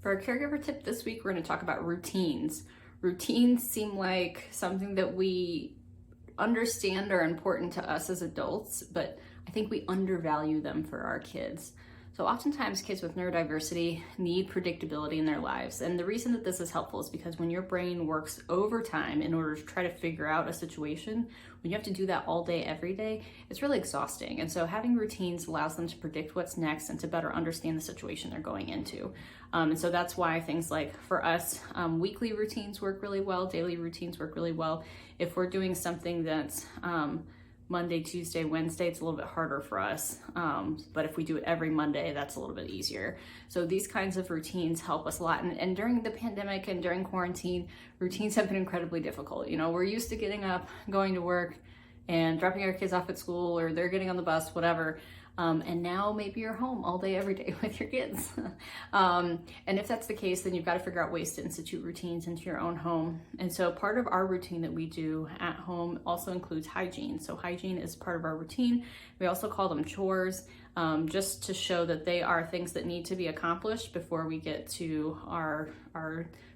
For our caregiver tip this week, we're going to talk about routines. Routines seem like something that we understand are important to us as adults, but I think we undervalue them for our kids. So oftentimes kids with neurodiversity need predictability in their lives. And the reason that this is helpful is because when your brain works overtime in order to try to figure out a situation, when you have to do that all day, every day, it's really exhausting. And so having routines allows them to predict what's next and to better understand the situation they're going into. And so that's why things like for us, weekly routines work really well, daily routines work really well. If we're doing something that's Monday, Tuesday, Wednesday, it's a little bit harder for us. But if we do it every Monday, that's a little bit easier. So these kinds of routines help us a lot. And during the pandemic and during quarantine, routines have been incredibly difficult. You know, we're used to getting up, going to work, and dropping our kids off at school, or they're getting on the bus, whatever. And now maybe you're home all day, every day with your kids. And if that's the case, then you've got to figure out ways to institute routines into your own home. And so part of our routine that we do at home also includes hygiene. So hygiene is part of our routine. We also call them chores, just to show that they are things that need to be accomplished before we get to our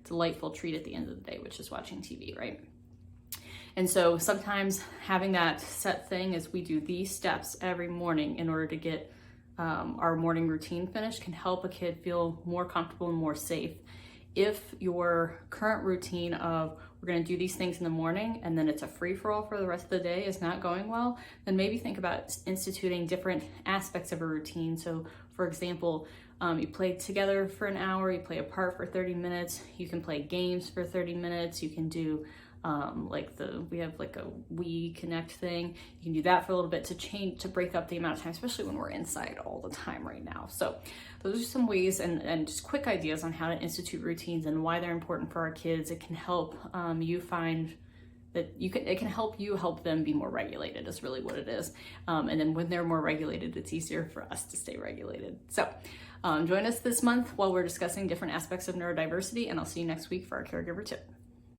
delightful treat at the end of the day, which is watching TV, right? And so sometimes having that set thing is we do these steps every morning in order to get our morning routine finished can help a kid feel more comfortable and more safe. If your current routine of we're going to do these things in the morning and then it's a free-for-all for the rest of the day is not going well, then maybe think about instituting different aspects of a routine. So for example, you play together for an hour, you play apart for 30 minutes, you can play games for 30 minutes, you can do we have like a Wii Connect thing. You can do that for a little bit to break up the amount of time, especially when we're inside all the time right now. So those are some ways and just quick ideas on how to institute routines and why they're important for our kids. It can help you find that it can help you help them be more regulated is really what it is. And then when they're more regulated, it's easier for us to stay regulated. So join us this month while we're discussing different aspects of neurodiversity, and I'll see you next week for our caregiver tip.